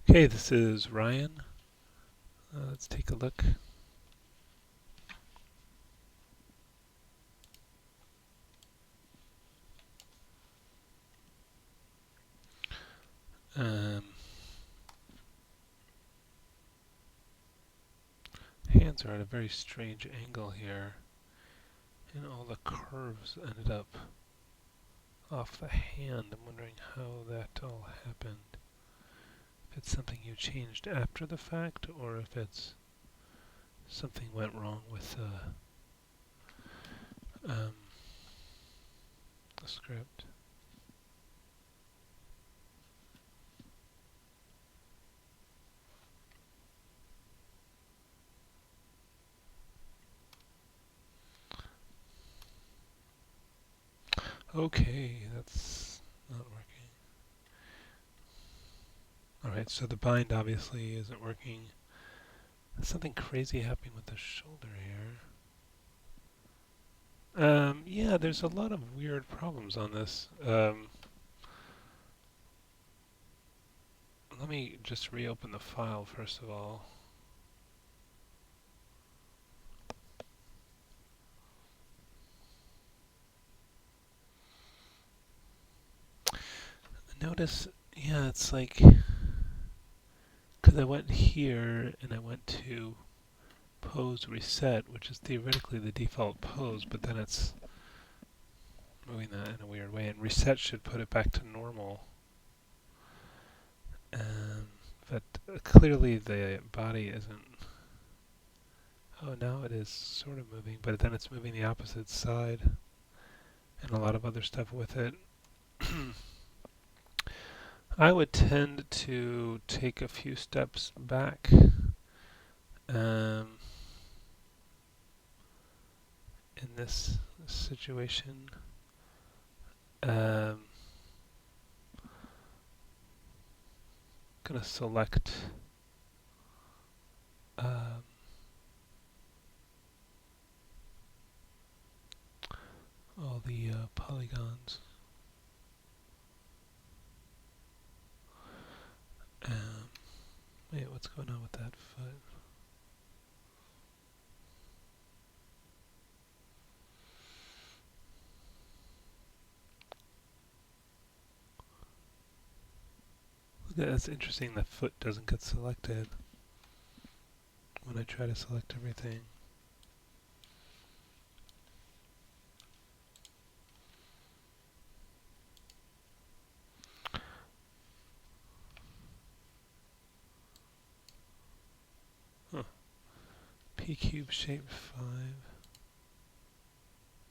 Okay, this is Ryan. Let's take a look. Um, Hands are at a very strange angle here, and all the curves ended up off the hand. I'm wondering how that all happened. If it's something you changed after the fact, or if it's something went wrong with the script. Okay, that's not working. Alright, so the bind obviously isn't working. There's something crazy happening with the shoulder here. Yeah, there's a lot of weird problems on this. Let me just reopen the file first of all. Notice, yeah, it's like, because I went here and I went to pose reset, which is theoretically the default pose, but then it's moving that in a weird way, and reset should put it back to normal. But clearly the body isn't. Oh, now it is sort of moving, but then it's moving the opposite side, and a lot of other stuff with it. I would tend to take a few steps back. Um, in this situation, gonna select um, all the polygons. Um, Wait, what's going on with that foot? Look, that's interesting. The foot doesn't get selected when I try to select everything. Huh. P cube shape 5.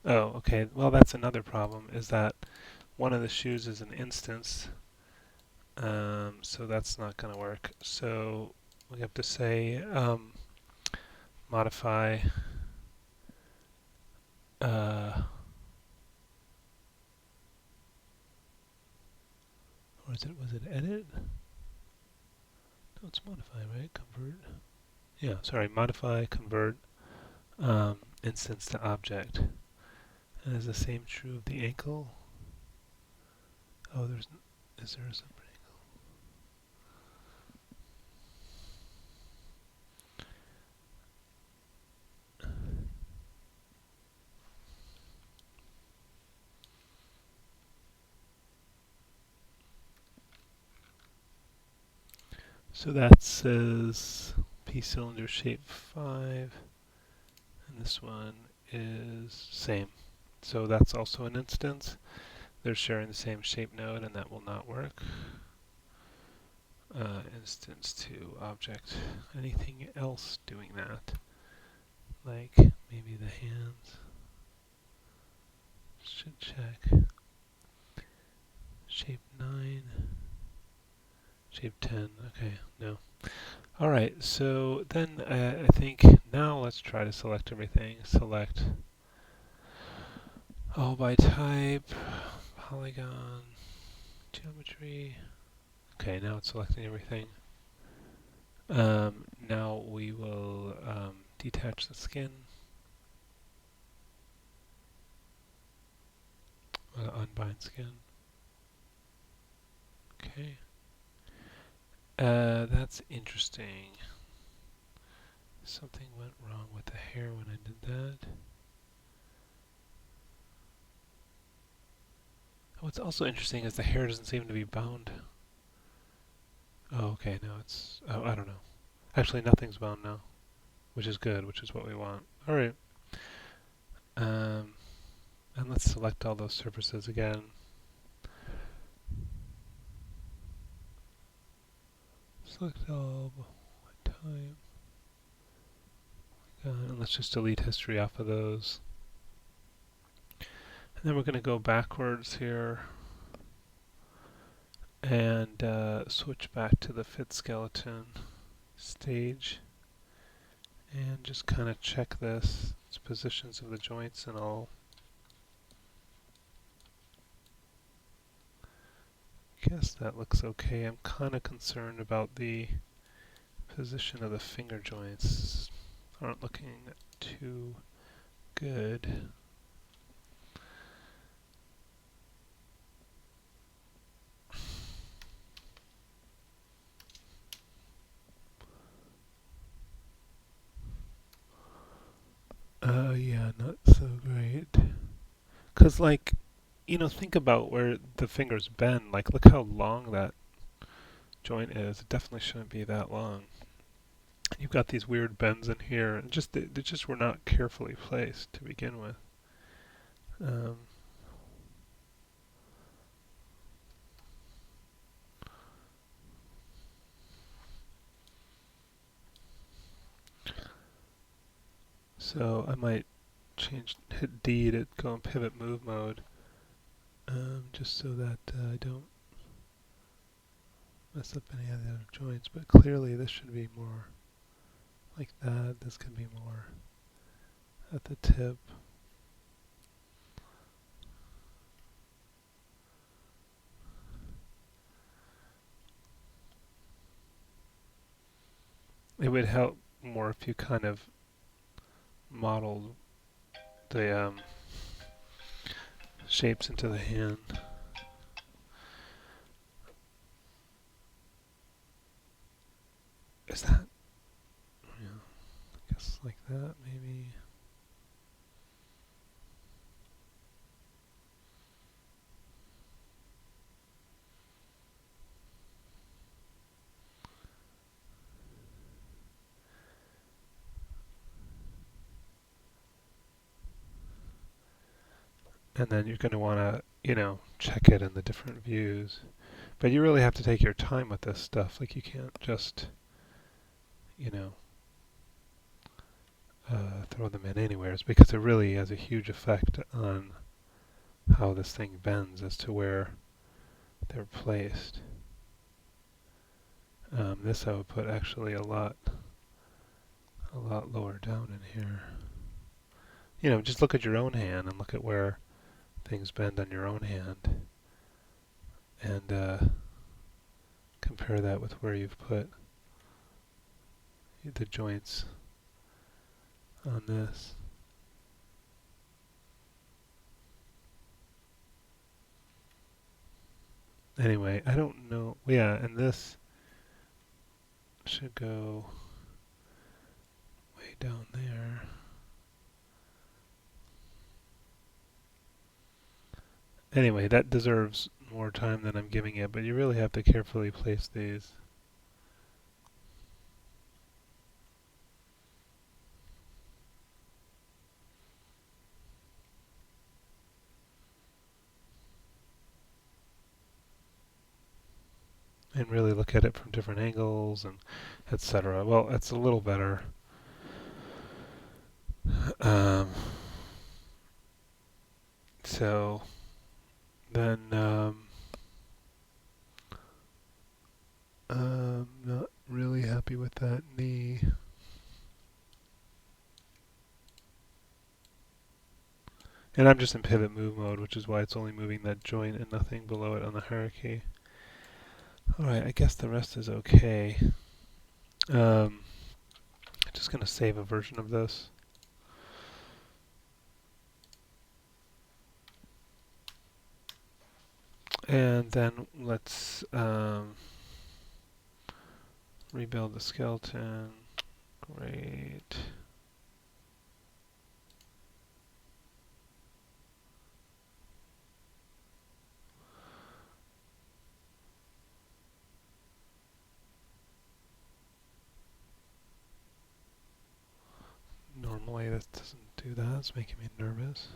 Oh, okay. Well, that's another problem, is that one of the shoes is an instance, so that's not going to work. So we have to say modify or was it edit? No, it's modify, right? Convert. Yeah, sorry, modify, convert instance to object. And is the same true of the ankle? Oh, is there a separate ankle? So that says P cylinder shape 5, and this one is same. So that's also an instance. They're sharing the same shape node, and that will not work. Instance to object. Anything else doing that? Like maybe the hands. Should check. Shape 9. Shape 10. Okay, no. Alright, so then I think now let's try to select everything. Select all by type, polygon, geometry. Okay, now it's selecting everything. Now we will detach the skin. Unbind skin. Okay. That's interesting. Something went wrong with the hair when I did that. What's also interesting is the hair doesn't seem to be bound. Oh, okay, no, it's... Oh, I don't know. Actually, nothing's bound now, which is good, which is what we want. Alright. And let's select all those surfaces again. Select all time. And let's just delete history off of those. And then we're going to go backwards here and switch back to the fit skeleton stage and just kind of check this. It's positions of the joints and all. Guess that looks okay. I'm kind of concerned about the position of the finger joints. Aren't looking too good. Yeah, not so great. Cause like, think about where the fingers bend. Like, look how long that joint is. It definitely shouldn't be that long. You've got these weird bends in here, and they just were not carefully placed to begin with. Um, so I might hit D to go in pivot move mode, just so that I don't mess up any of the other joints. But clearly, this should be more like that. This could be more at the tip. It would help more if you kind of modeled the shapes into the hand. Is that? Yeah, I guess like that maybe. And then you're going to want to, check it in the different views. But you really have to take your time with this stuff. Like you can't just, you know, throw them in anywheres because it really has a huge effect on how this thing bends as to where they're placed. This I would put actually a lot lower down in here. Just look at your own hand and look at where things bend on your own hand, and compare that with where you've put the joints on this. Anyway, I don't know. Yeah, and this should go way down there. Anyway, that deserves more time than I'm giving it, but you really have to carefully place these. And really look at it from different angles and etc. Well, it's a little better. Um, so then I'm not really happy with that knee. And I'm just in pivot move mode, which is why it's only moving that joint and nothing below it on the hierarchy. Alright, I guess the rest is okay. I'm just going to save a version of this. And then let's Rebuild the skeleton. Great. Normally this doesn't do that. It's making me nervous.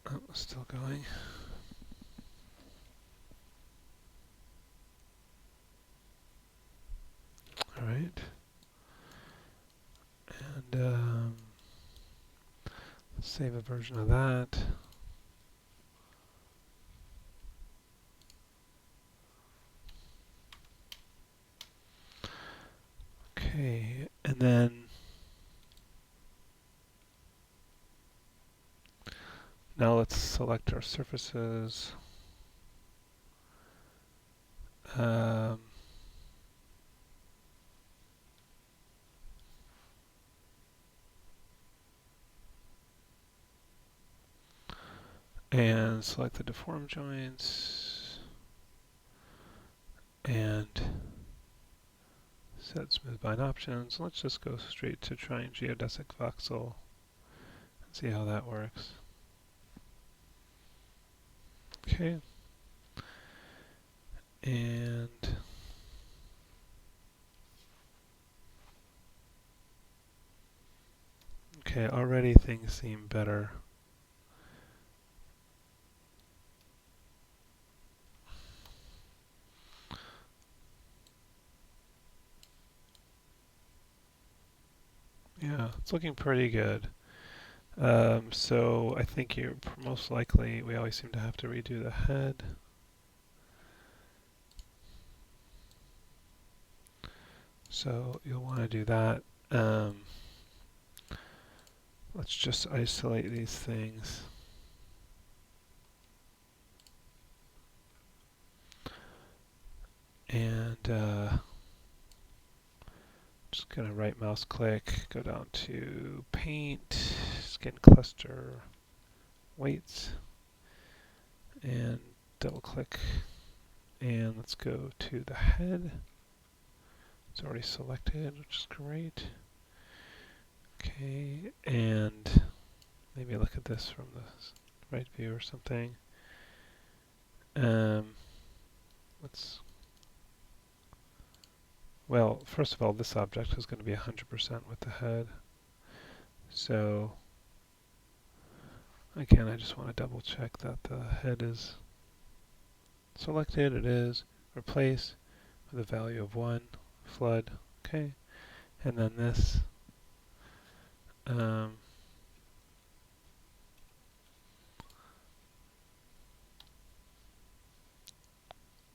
Oh, still going. All right. And let's save a version of that. Okay, and then now let's select our surfaces. Um, and select the deform joints and set smooth bind options. Let's just go straight to trying geodesic voxel and see how that works. Okay. And okay, already things seem better. Yeah, it's looking pretty good. So I think you're most likely, we always seem to have to redo the head. So you'll want to do that. Let's just isolate these things. And just going to right mouse click, go down to paint, skin cluster, weights, and double click. And let's go to the head. It's already selected, which is great. Okay, and maybe look at this from the right view or something. Let's, well, first of all, this object is going to be 100% with the head. So, again, I just want to double check that the head is selected. It is. Replace with a value of 1. Flood. Okay. And then this.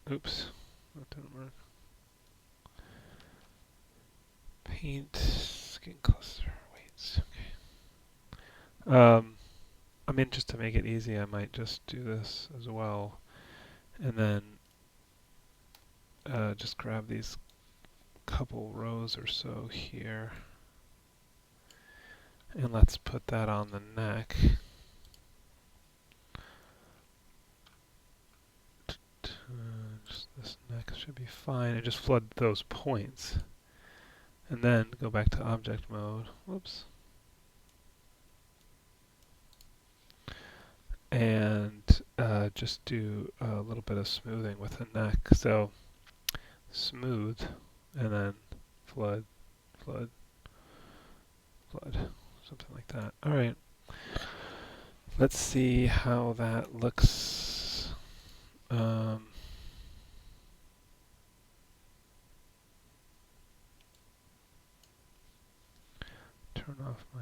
Oops. That didn't work. Paint. Skin cluster. Weights. Okay. I mean, just to make it easy, I might just do this as well. And then just grab these couple rows or so here. And let's put that on the neck. Just this neck should be fine. And just flood those points. And then go back to object mode. Whoops. And just do a little bit of smoothing with the neck. So smooth, and then flood, flood, flood, something like that. All right. Let's see how that looks. Turn off my...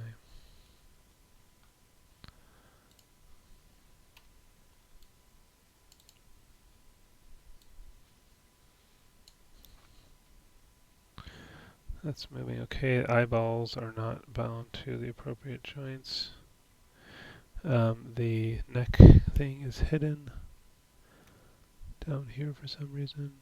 That's moving okay. Eyeballs are not bound to the appropriate joints. The neck thing is hidden down here for some reason.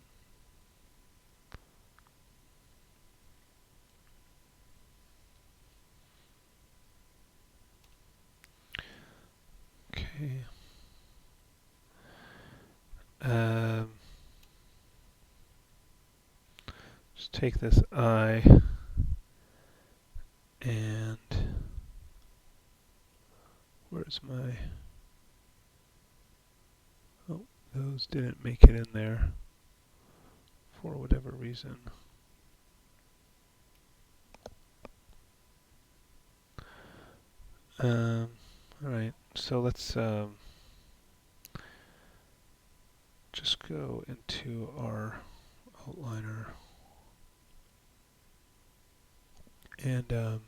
Okay. Just take this I and where's my... Oh, those didn't make it in there for whatever reason. Alright, so let's just go into our outliner and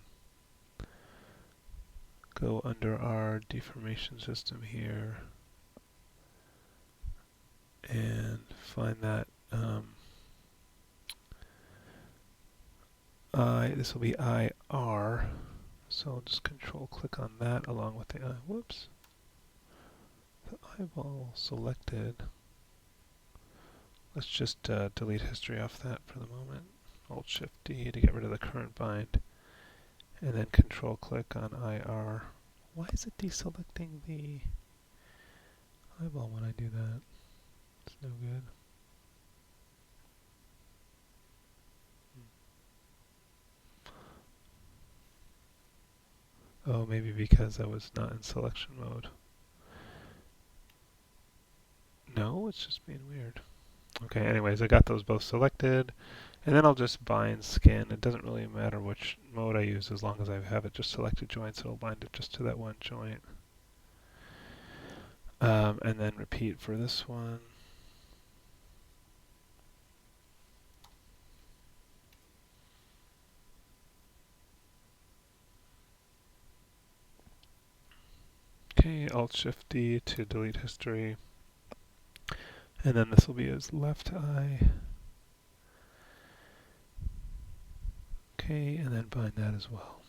go under our deformation system here and find that this will be IR, so I'll just control click on that along with the whoops, the eyeball selected. Let's just delete history off that for the moment. Alt Shift D to get rid of the current bind, and then control click on IR. Why is it deselecting the eyeball when I do that? It's no good. Oh, maybe because I was not in selection mode. No, it's just being weird. Okay, anyways, I got those both selected. And then I'll just bind skin. It doesn't really matter which mode I use as long as I have it just selected joint, so it'll bind it just to that one joint. And then repeat for this one. Okay, Alt Shift D to delete history. And then this will be his left eye. Okay, and then bind that as well.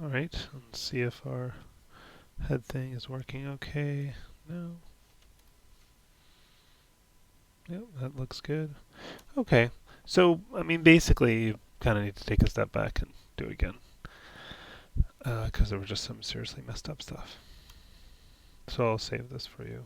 Alright, let's see if our head thing is working okay. No. Yep, that looks good. Okay, so, I mean, basically, you kind of need to take a step back and do it again. Because there was just some seriously messed up stuff. So I'll save this for you.